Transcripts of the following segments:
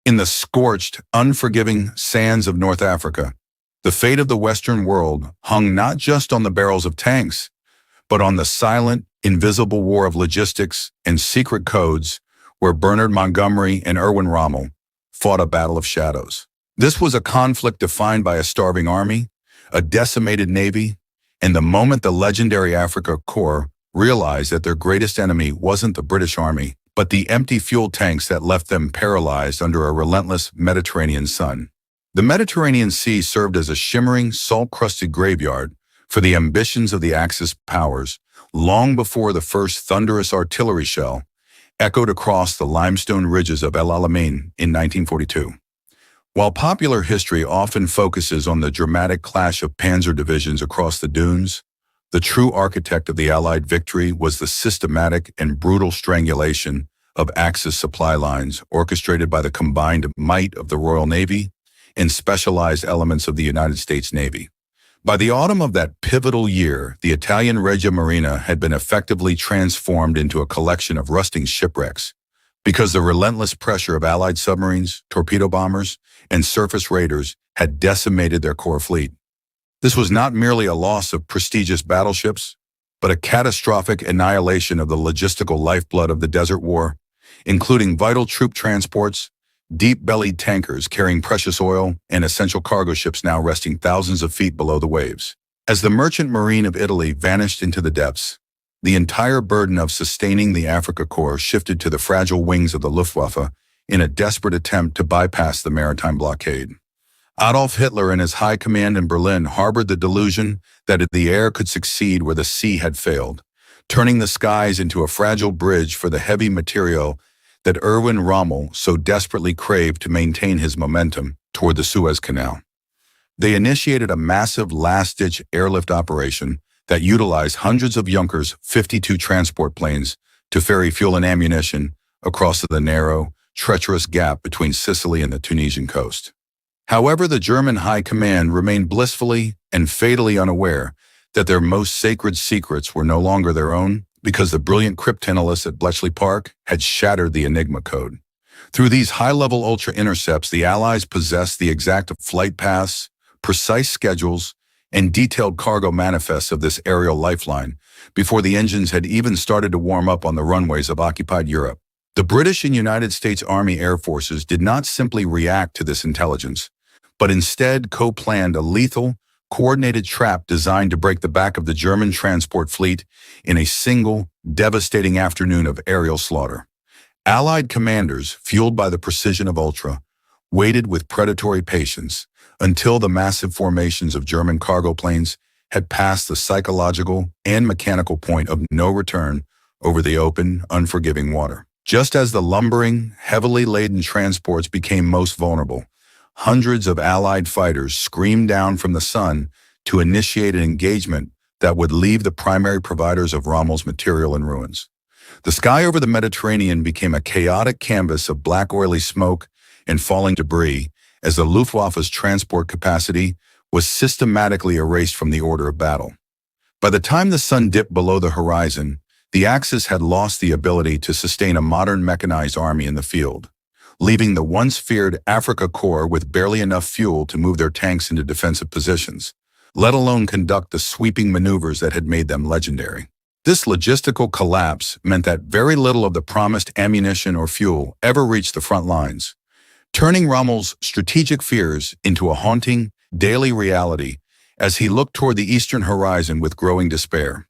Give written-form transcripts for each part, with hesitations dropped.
In the scorched, unforgiving sands of North Africa, the fate of the Western world hung not just on the barrels of tanks, but on the silent, invisible war of logistics and secret codes where Bernard Montgomery and Erwin Rommel fought a battle of shadows. This was a conflict defined by a starving army, a decimated navy, and the moment the legendary Afrika Korps realized that their greatest enemy wasn't the British Army, but the empty fuel tanks that left them paralyzed under a relentless Mediterranean sun. The Mediterranean Sea served as a shimmering, salt-crusted graveyard for the ambitions of the Axis powers long before the first thunderous artillery shell echoed across the limestone ridges of El Alamein in 1942. While popular history often focuses on the dramatic clash of panzer divisions across the dunes, the true architect of the Allied victory was the systematic and brutal strangulation of Axis supply lines orchestrated by the combined might of the Royal Navy and specialized elements of the United States Navy. By the autumn of that pivotal year, the Italian Regia Marina had been effectively transformed into a collection of rusting shipwrecks because the relentless pressure of Allied submarines, torpedo bombers, and surface raiders had decimated their core fleet. This was not merely a loss of prestigious battleships, but a catastrophic annihilation of the logistical lifeblood of the Desert War, including vital troop transports, deep-bellied tankers carrying precious oil, and essential cargo ships now resting thousands of feet below the waves. As the merchant marine of Italy vanished into the depths, the entire burden of sustaining the Afrika Korps shifted to the fragile wings of the Luftwaffe in a desperate attempt to bypass the maritime blockade. Adolf Hitler and his high command in Berlin harbored the delusion that the air could succeed where the sea had failed, turning the skies into a fragile bridge for the heavy material that Erwin Rommel so desperately craved to maintain his momentum toward the Suez Canal. They initiated a massive last-ditch airlift operation that utilized hundreds of Junkers 52 transport planes to ferry fuel and ammunition across the narrow, treacherous gap between Sicily and the Tunisian coast. However, the German High Command remained blissfully and fatally unaware that their most sacred secrets were no longer their own because the brilliant cryptanalysts at Bletchley Park had shattered the Enigma code. Through these high-level ultra-intercepts, the Allies possessed the exact flight paths, precise schedules, and detailed cargo manifests of this aerial lifeline before the engines had even started to warm up on the runways of occupied Europe. The British and United States Army Air Forces did not simply react to this intelligence, but instead co-planned a lethal, coordinated trap designed to break the back of the German transport fleet in a single, devastating afternoon of aerial slaughter. Allied commanders, fueled by the precision of Ultra, waited with predatory patience until the massive formations of German cargo planes had passed the psychological and mechanical point of no return over the open, unforgiving water. Just as the lumbering, heavily laden transports became most vulnerable, hundreds of Allied fighters screamed down from the sun to initiate an engagement that would leave the primary providers of Rommel's material in ruins. The sky over the Mediterranean became a chaotic canvas of black oily smoke and falling debris as the Luftwaffe's transport capacity was systematically erased from the order of battle. By the time the sun dipped below the horizon, the Axis had lost the ability to sustain a modern mechanized army in the field, leaving the once feared Afrika Korps with barely enough fuel to move their tanks into defensive positions, let alone conduct the sweeping maneuvers that had made them legendary. This logistical collapse meant that very little of the promised ammunition or fuel ever reached the front lines, turning Rommel's strategic fears into a haunting, daily reality as he looked toward the eastern horizon with growing despair.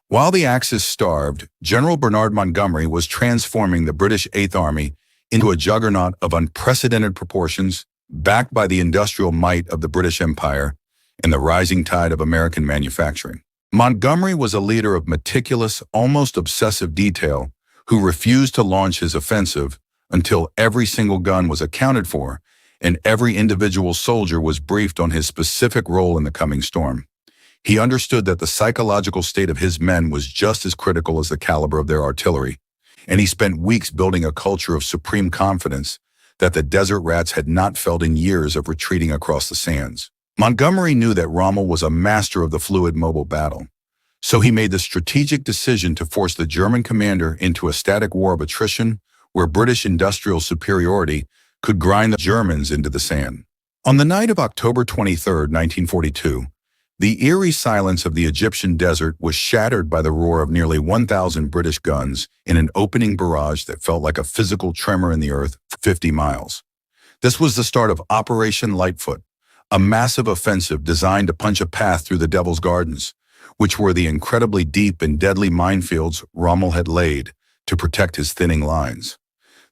While the Axis starved, General Bernard Montgomery was transforming the British Eighth Army into a juggernaut of unprecedented proportions, backed by the industrial might of the British Empire and the rising tide of American manufacturing. Montgomery was a leader of meticulous, almost obsessive detail who refused to launch his offensive until every single gun was accounted for and every individual soldier was briefed on his specific role in the coming storm. He understood that the psychological state of his men was just as critical as the caliber of their artillery, and he spent weeks building a culture of supreme confidence that the desert rats had not felt in years of retreating across the sands. Montgomery knew that Rommel was a master of the fluid mobile battle, so he made the strategic decision to force the German commander into a static war of attrition where British industrial superiority could grind the Germans into the sand. On the night of October 23, 1942, the eerie silence of the Egyptian desert was shattered by the roar of nearly 1,000 British guns in an opening barrage that felt like a physical tremor in the earth for 50 miles. This was the start of Operation Lightfoot, a massive offensive designed to punch a path through the Devil's Gardens, which were the incredibly deep and deadly minefields Rommel had laid to protect his thinning lines.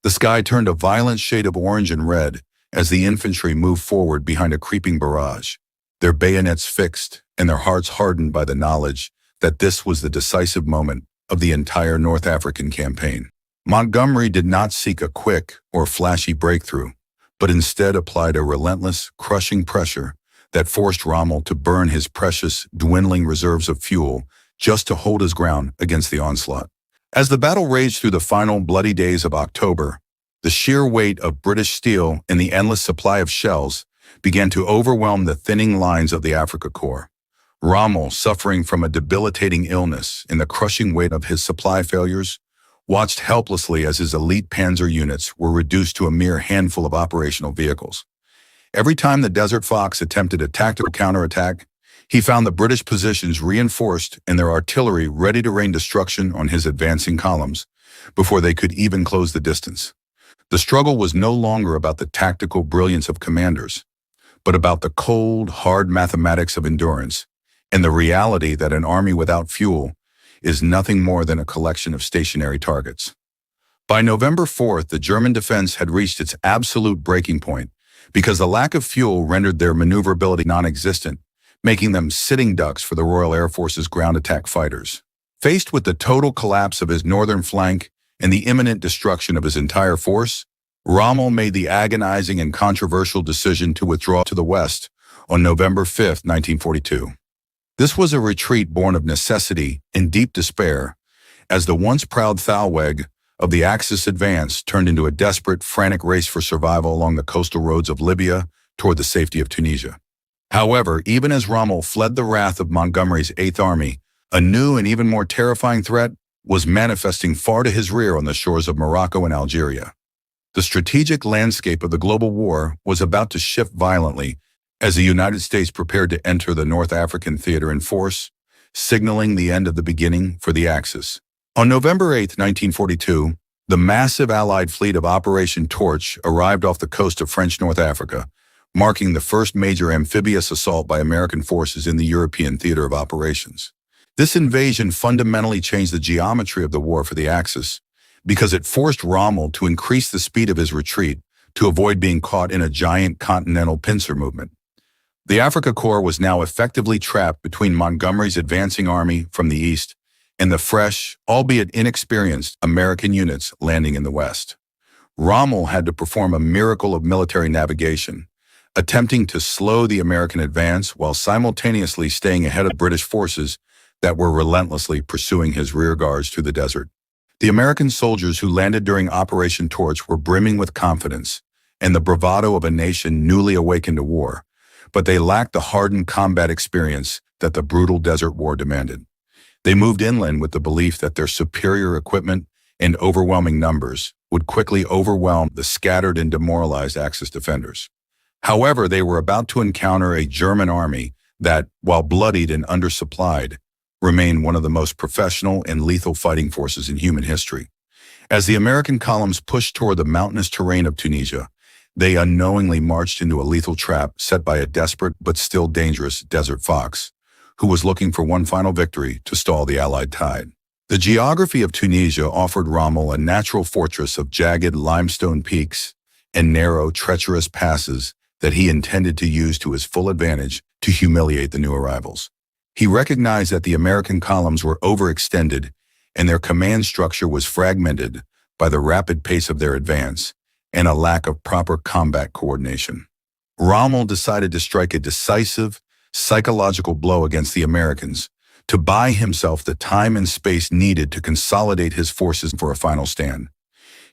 The sky turned a violent shade of orange and red as the infantry moved forward behind a creeping barrage, their bayonets fixed and their hearts hardened by the knowledge that this was the decisive moment of the entire North African campaign. Montgomery did not seek a quick or flashy breakthrough, but instead applied a relentless, crushing pressure that forced Rommel to burn his precious, dwindling reserves of fuel just to hold his ground against the onslaught. As the battle raged through the final bloody days of October, the sheer weight of British steel and the endless supply of shells began to overwhelm the thinning lines of the Afrika Korps. Rommel, suffering from a debilitating illness and the crushing weight of his supply failures, watched helplessly as his elite panzer units were reduced to a mere handful of operational vehicles. Every time the Desert Fox attempted a tactical counterattack, he found the British positions reinforced and their artillery ready to rain destruction on his advancing columns before they could even close the distance. The struggle was no longer about the tactical brilliance of commanders, but about the cold, hard mathematics of endurance and the reality that an army without fuel is nothing more than a collection of stationary targets. By November 4th, the German defense had reached its absolute breaking point because the lack of fuel rendered their maneuverability non-existent, making them sitting ducks for the Royal Air Force's ground attack fighters. Faced with the total collapse of his northern flank and the imminent destruction of his entire force, Rommel made the agonizing and controversial decision to withdraw to the west on November 5, 1942. This was a retreat born of necessity and deep despair, as the once proud Thalweg of the Axis advance turned into a desperate, frantic race for survival along the coastal roads of Libya toward the safety of Tunisia. However, even as Rommel fled the wrath of Montgomery's Eighth Army, a new and even more terrifying threat was manifesting far to his rear on the shores of Morocco and Algeria. The strategic landscape of the global war was about to shift violently as the United States prepared to enter the North African theater in force, signaling the end of the beginning for the Axis. On November 8, 1942, the massive Allied fleet of Operation Torch arrived off the coast of French North Africa, marking the first major amphibious assault by American forces in the European theater of operations. This invasion fundamentally changed the geometry of the war for the Axis, because it forced Rommel to increase the speed of his retreat to avoid being caught in a giant continental pincer movement. The Afrika Korps was now effectively trapped between Montgomery's advancing army from the east and the fresh, albeit inexperienced, American units landing in the west. Rommel had to perform a miracle of military navigation, attempting to slow the American advance while simultaneously staying ahead of British forces that were relentlessly pursuing his rearguards through the desert. The American soldiers who landed during Operation Torch were brimming with confidence and the bravado of a nation newly awakened to war, but they lacked the hardened combat experience that the brutal desert war demanded. They moved inland with the belief that their superior equipment and overwhelming numbers would quickly overwhelm the scattered and demoralized Axis defenders. However, they were about to encounter a German army that, while bloodied and undersupplied, remained one of the most professional and lethal fighting forces in human history. As the American columns pushed toward the mountainous terrain of Tunisia, they unknowingly marched into a lethal trap set by a desperate but still dangerous Desert Fox, who was looking for one final victory to stall the Allied tide. The geography of Tunisia offered Rommel a natural fortress of jagged limestone peaks and narrow, treacherous passes that he intended to use to his full advantage to humiliate the new arrivals. He recognized that the American columns were overextended and their command structure was fragmented by the rapid pace of their advance and a lack of proper combat coordination. Rommel decided to strike a decisive, psychological blow against the Americans to buy himself the time and space needed to consolidate his forces for a final stand.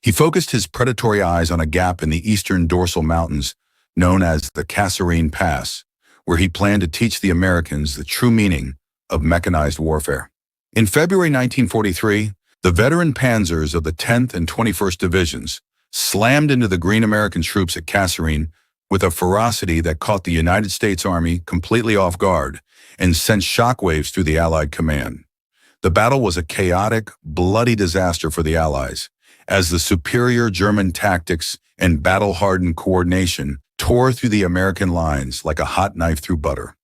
He focused his predatory eyes on a gap in the eastern dorsal mountains known as the Kasserine Pass, where he planned to teach the Americans the true meaning of mechanized warfare. In February 1943, the veteran panzers of the 10th and 21st Divisions, slammed into the green American troops at Kasserine with a ferocity that caught the United States Army completely off guard and sent shockwaves through the Allied command. The battle was a chaotic, bloody disaster for the Allies, as the superior German tactics and battle-hardened coordination tore through the American lines like a hot knife through butter.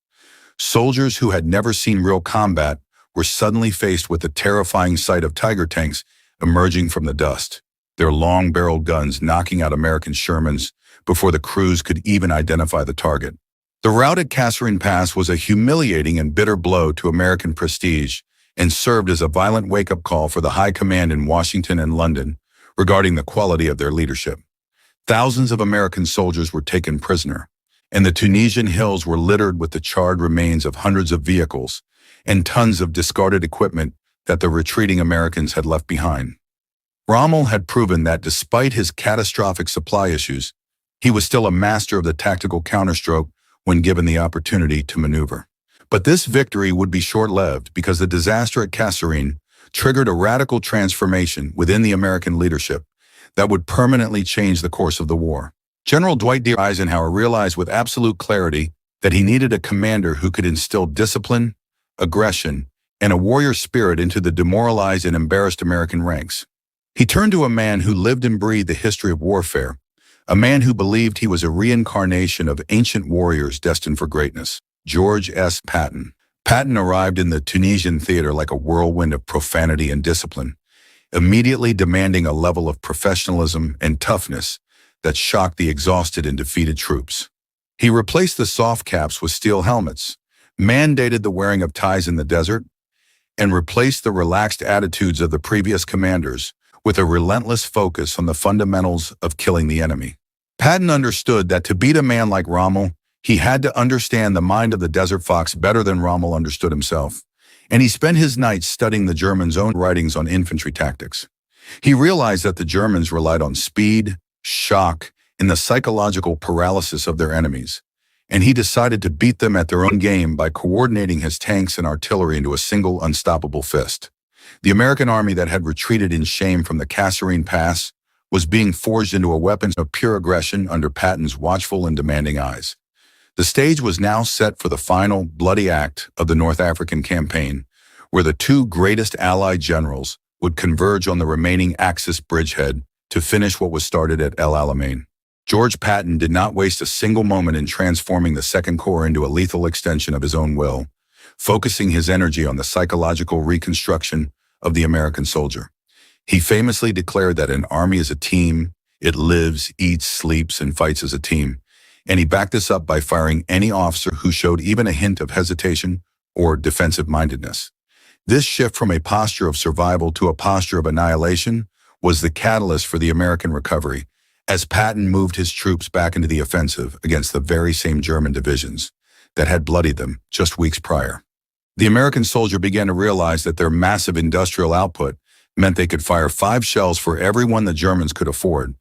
Soldiers who had never seen real combat were suddenly faced with the terrifying sight of Tiger tanks emerging from the dust, their long-barreled guns knocking out American Shermans before the crews could even identify the target. The rout at Kasserine Pass was a humiliating and bitter blow to American prestige and served as a violent wake-up call for the high command in Washington and London regarding the quality of their leadership. Thousands of American soldiers were taken prisoner, and the Tunisian hills were littered with the charred remains of hundreds of vehicles and tons of discarded equipment that the retreating Americans had left behind. Rommel had proven that despite his catastrophic supply issues, he was still a master of the tactical counterstroke when given the opportunity to maneuver. But this victory would be short-lived because the disaster at Kasserine triggered a radical transformation within the American leadership that would permanently change the course of the war. General Dwight D. Eisenhower realized with absolute clarity that he needed a commander who could instill discipline, aggression, and a warrior spirit into the demoralized and embarrassed American ranks. He turned to a man who lived and breathed the history of warfare, a man who believed he was a reincarnation of ancient warriors destined for greatness, George S. Patton. Patton arrived in the Tunisian theater like a whirlwind of profanity and discipline, immediately demanding a level of professionalism and toughness that shocked the exhausted and defeated troops. He replaced the soft caps with steel helmets, mandated the wearing of ties in the desert, and replaced the relaxed attitudes of the previous commanders with a relentless focus on the fundamentals of killing the enemy. Patton understood that to beat a man like Rommel, he had to understand the mind of the Desert Fox better than Rommel understood himself, and he spent his nights studying the Germans' own writings on infantry tactics. He realized that the Germans relied on speed, shock, and the psychological paralysis of their enemies, and he decided to beat them at their own game by coordinating his tanks and artillery into a single unstoppable fist. The American army that had retreated in shame from the Kasserine Pass was being forged into a weapon of pure aggression under Patton's watchful and demanding eyes. The stage was now set for the final bloody act of the North African campaign, where the two greatest Allied generals would converge on the remaining Axis bridgehead to finish what was started at El Alamein. George Patton did not waste a single moment in transforming the Second Corps into a lethal extension of his own will, focusing his energy on the psychological reconstruction of the American soldier. He famously declared that an army is a team, it lives, eats, sleeps, and fights as a team, and he backed this up by firing any officer who showed even a hint of hesitation or defensive-mindedness. This shift from a posture of survival to a posture of annihilation was the catalyst for the American recovery, as Patton moved his troops back into the offensive against the very same German divisions that had bloodied them just weeks prior. The American soldier began to realize that their massive industrial output meant they could fire 5 shells for every one the Germans could afford,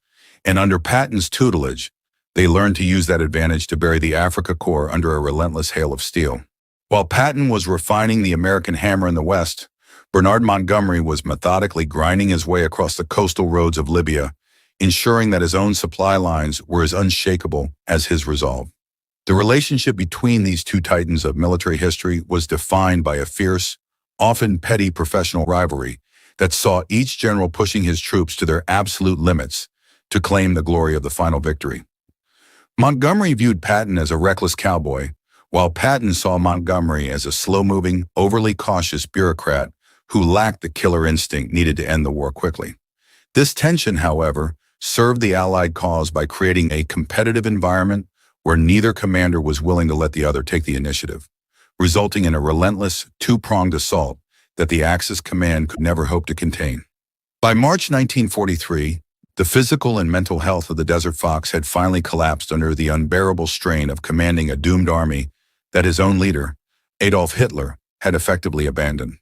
and under Patton's tutelage, they learned to use that advantage to bury the Afrika Korps under a relentless hail of steel. While Patton was refining the American hammer in the West, Bernard Montgomery was methodically grinding his way across the coastal roads of Libya, ensuring that his own supply lines were as unshakable as his resolve. The relationship between these two titans of military history was defined by a fierce, often petty professional rivalry that saw each general pushing his troops to their absolute limits to claim the glory of the final victory. Montgomery viewed Patton as a reckless cowboy, while Patton saw Montgomery as a slow-moving, overly cautious bureaucrat who lacked the killer instinct needed to end the war quickly. This tension, however, served the Allied cause by creating a competitive environment where neither commander was willing to let the other take the initiative, resulting in a relentless, two-pronged assault that the Axis command could never hope to contain. By March 1943, the physical and mental health of the Desert Fox had finally collapsed under the unbearable strain of commanding a doomed army that his own leader, Adolf Hitler, had effectively abandoned.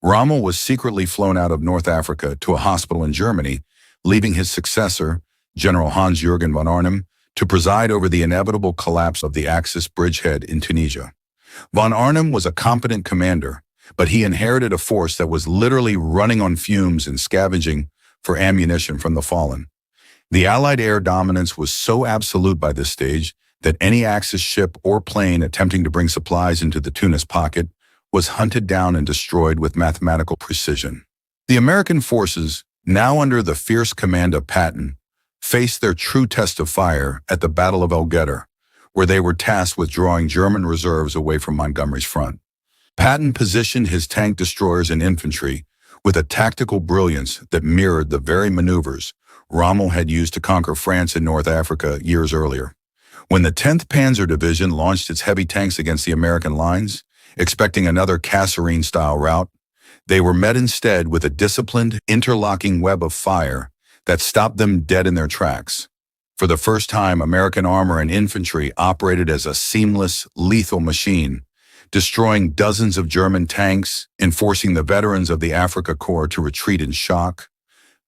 Rommel was secretly flown out of North Africa to a hospital in Germany, leaving his successor, General Hans-Jürgen von Arnim, to preside over the inevitable collapse of the Axis bridgehead in Tunisia. Von Arnim was a competent commander, but he inherited a force that was literally running on fumes and scavenging for ammunition from the fallen. The Allied air dominance was so absolute by this stage that any Axis ship or plane attempting to bring supplies into the Tunis pocket was hunted down and destroyed with mathematical precision. The American forces, now under the fierce command of Patton, faced their true test of fire at the Battle of El Alamein, where they were tasked with drawing German reserves away from Montgomery's front. Patton positioned his tank destroyers and infantry with a tactical brilliance that mirrored the very maneuvers Rommel had used to conquer France and North Africa years earlier. When the 10th Panzer Division launched its heavy tanks against the American lines, expecting another Kasserine-style rout, they were met instead with a disciplined, interlocking web of fire that stopped them dead in their tracks. For the first time, American armor and infantry operated as a seamless, lethal machine, destroying dozens of German tanks and forcing the veterans of the Afrika Korps to retreat in shock.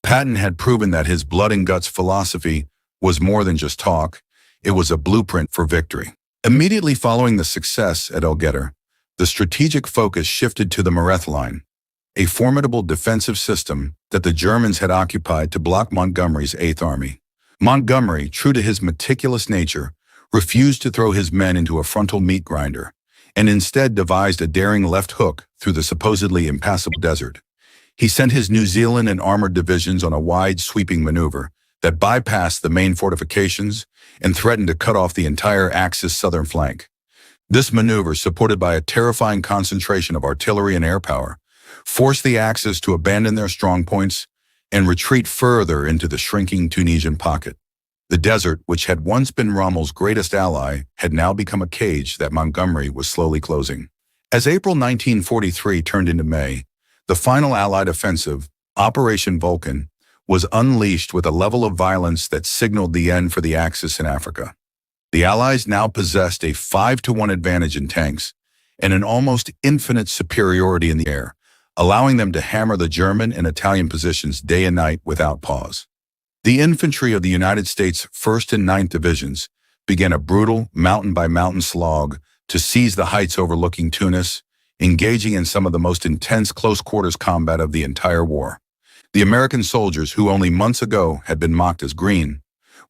Patton had proven that his blood and guts philosophy was more than just talk, it was a blueprint for victory. Immediately following the success at El Alamein, the strategic focus shifted to the Mareth Line, a formidable defensive system that the Germans had occupied to block Montgomery's 8th Army. Montgomery, true to his meticulous nature, refused to throw his men into a frontal meat grinder, and instead devised a daring left hook through the supposedly impassable desert. He sent his New Zealand and armored divisions on a wide, sweeping maneuver that bypassed the main fortifications and threatened to cut off the entire Axis southern flank. This maneuver, supported by a terrifying concentration of artillery and air power, forced the Axis to abandon their strong points and retreat further into the shrinking Tunisian pocket. The desert, which had once been Rommel's greatest ally, had now become a cage that Montgomery was slowly closing. As April 1943 turned into May, the final Allied offensive, Operation Vulcan, was unleashed with a level of violence that signaled the end for the Axis in Africa. The Allies now possessed a 5-to-1 advantage in tanks and an almost infinite superiority in the air, allowing them to hammer the German and Italian positions day and night without pause. The infantry of the United States 1st and 9th Divisions began a brutal mountain-by-mountain slog to seize the heights overlooking Tunis, engaging in some of the most intense close-quarters combat of the entire war. The American soldiers, who only months ago had been mocked as green,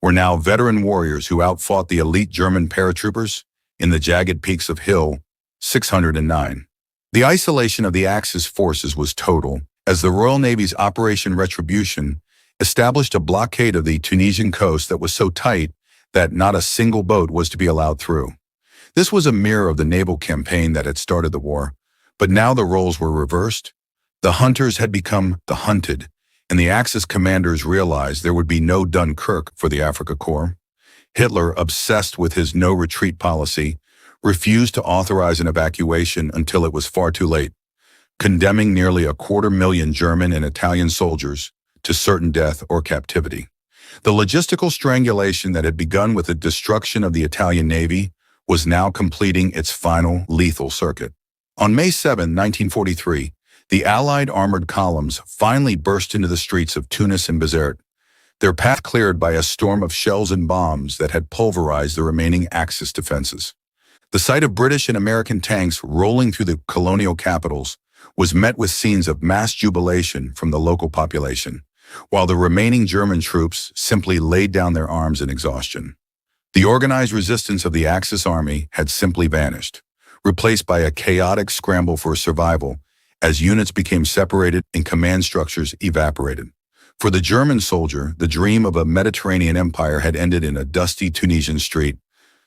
were now veteran warriors who outfought the elite German paratroopers in the jagged peaks of Hill 609. The isolation of the Axis forces was total, as the Royal Navy's Operation Retribution established a blockade of the Tunisian coast that was so tight that not a single boat was to be allowed through. This was a mirror of the naval campaign that had started the war, but now the roles were reversed. The hunters had become the hunted, and the Axis commanders realized there would be no Dunkirk for the Afrika Korps. Hitler, obsessed with his no-retreat policy, refused to authorize an evacuation until it was far too late, condemning nearly 250,000 German and Italian soldiers to certain death or captivity. The logistical strangulation that had begun with the destruction of the Italian Navy was now completing its final lethal circuit. On May 7, 1943, the Allied armored columns finally burst into the streets of Tunis and Bizerte, their path cleared by a storm of shells and bombs that had pulverized the remaining Axis defenses. The sight of British and American tanks rolling through the colonial capitals was met with scenes of mass jubilation from the local population, while the remaining German troops simply laid down their arms in exhaustion. The organized resistance of the Axis army had simply vanished, replaced by a chaotic scramble for survival as units became separated and command structures evaporated. For the German soldier, the dream of a Mediterranean empire had ended in a dusty Tunisian street,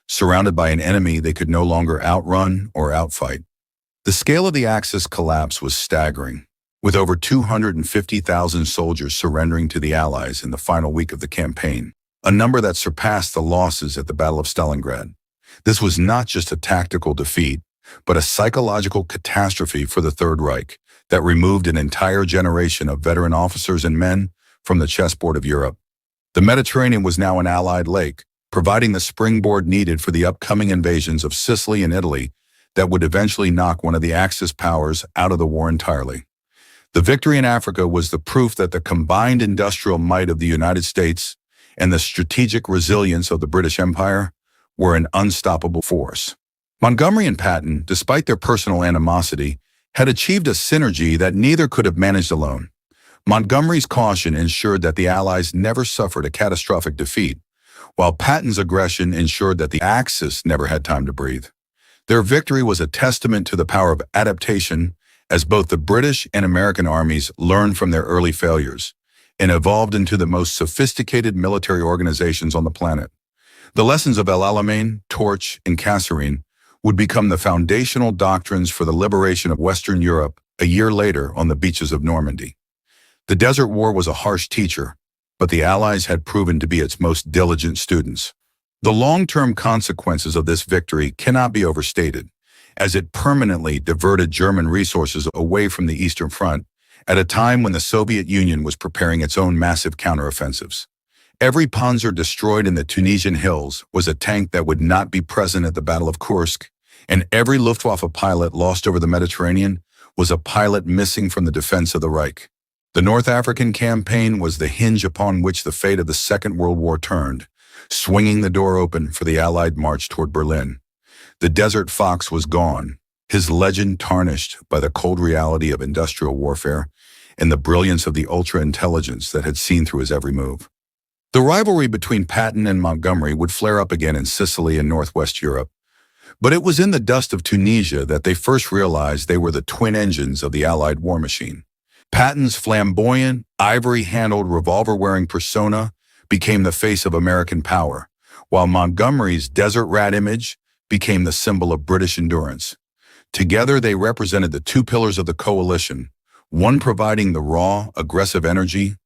surrounded by an enemy they could no longer outrun or outfight. The scale of the Axis collapse was staggering, with over 250,000 soldiers surrendering to the Allies in the final week of the campaign, a number that surpassed the losses at the Battle of Stalingrad. This was not just a tactical defeat, but a psychological catastrophe for the Third Reich that removed an entire generation of veteran officers and men from the chessboard of Europe. The Mediterranean was now an Allied lake, providing the springboard needed for the upcoming invasions of Sicily and Italy that would eventually knock one of the Axis powers out of the war entirely. The victory in Africa was the proof that the combined industrial might of the United States and the strategic resilience of the British Empire were an unstoppable force. Montgomery and Patton, despite their personal animosity, had achieved a synergy that neither could have managed alone. Montgomery's caution ensured that the Allies never suffered a catastrophic defeat, while Patton's aggression ensured that the Axis never had time to breathe. Their victory was a testament to the power of adaptation, as both the British and American armies learned from their early failures and evolved into the most sophisticated military organizations on the planet. The lessons of El Alamein, Torch, and Kasserine would become the foundational doctrines for the liberation of Western Europe a year later on the beaches of Normandy. The Desert War was a harsh teacher, but the Allies had proven to be its most diligent students. The long-term consequences of this victory cannot be overstated, as it permanently diverted German resources away from the Eastern Front at a time when the Soviet Union was preparing its own massive counteroffensives. Every Panzer destroyed in the Tunisian hills was a tank that would not be present at the Battle of Kursk, and every Luftwaffe pilot lost over the Mediterranean was a pilot missing from the defense of the Reich. The North African campaign was the hinge upon which the fate of the Second World War turned, swinging the door open for the Allied march toward Berlin. The Desert Fox was gone, his legend tarnished by the cold reality of industrial warfare and the brilliance of the ultra-intelligence that had seen through his every move. The rivalry between Patton and Montgomery would flare up again in Sicily and Northwest Europe, but it was in the dust of Tunisia that they first realized they were the twin engines of the Allied war machine. Patton's flamboyant, ivory-handled, revolver-wearing persona became the face of American power, while Montgomery's desert rat image became the symbol of British endurance. Together, they represented the two pillars of the coalition, one providing the raw, aggressive energy,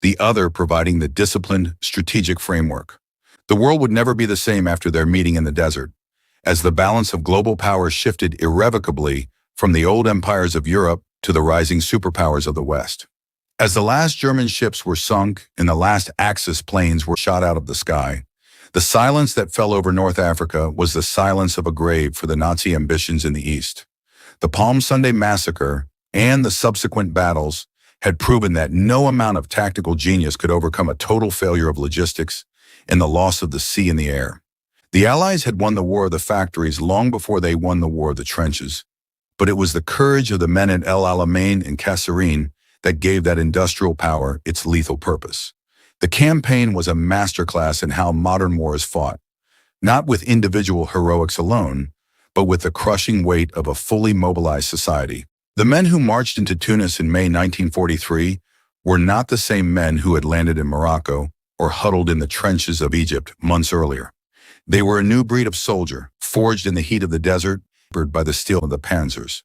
the other providing the disciplined, strategic framework. The world would never be the same after their meeting in the desert, as the balance of global power shifted irrevocably from the old empires of Europe to the rising superpowers of the West. As the last German ships were sunk and the last Axis planes were shot out of the sky, the silence that fell over North Africa was the silence of a grave for the Nazi ambitions in the East. The Palm Sunday massacre and the subsequent battles had proven that no amount of tactical genius could overcome a total failure of logistics and the loss of the sea and the air. The Allies had won the war of the factories long before they won the war of the trenches, but it was the courage of the men at El Alamein and Kasserine that gave that industrial power its lethal purpose. The campaign was a masterclass in how modern war is fought, not with individual heroics alone, but with the crushing weight of a fully mobilized society. The men who marched into Tunis in May 1943 were not the same men who had landed in Morocco or huddled in the trenches of Egypt months earlier. They were a new breed of soldier, forged in the heat of the desert, tempered by the steel of the panzers.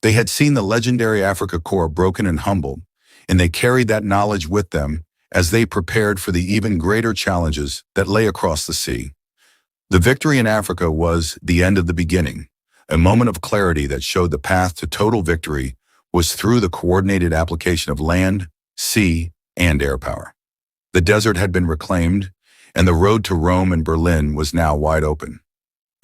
They had seen the legendary Afrika Korps broken and humbled, and they carried that knowledge with them as they prepared for the even greater challenges that lay across the sea. The victory in Africa was the end of the beginning. A moment of clarity that showed the path to total victory was through the coordinated application of land, sea, and air power. The desert had been reclaimed, and the road to Rome and Berlin was now wide open.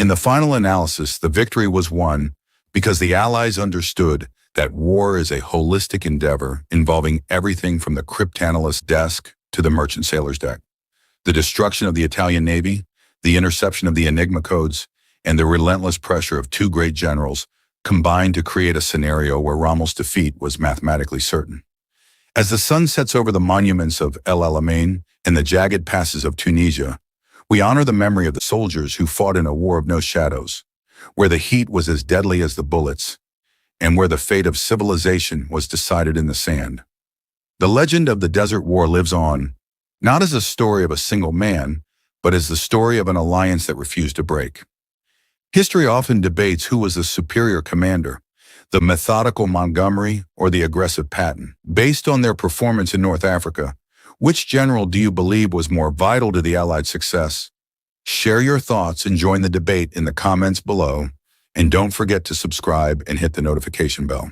In the final analysis, the victory was won because the Allies understood that war is a holistic endeavor involving everything from the cryptanalyst's desk to the merchant sailor's deck. The destruction of the Italian Navy, the interception of the Enigma codes, and the relentless pressure of two great generals combined to create a scenario where Rommel's defeat was mathematically certain. As the sun sets over the monuments of El Alamein and the jagged passes of Tunisia, we honor the memory of the soldiers who fought in a war of no shadows, where the heat was as deadly as the bullets, and where the fate of civilization was decided in the sand. The legend of the Desert War lives on, not as a story of a single man, but as the story of an alliance that refused to break. History often debates who was the superior commander, the methodical Montgomery or the aggressive Patton. Based on their performance in North Africa, which general do you believe was more vital to the Allied success? Share your thoughts and join the debate in the comments below, and don't forget to subscribe and hit the notification bell.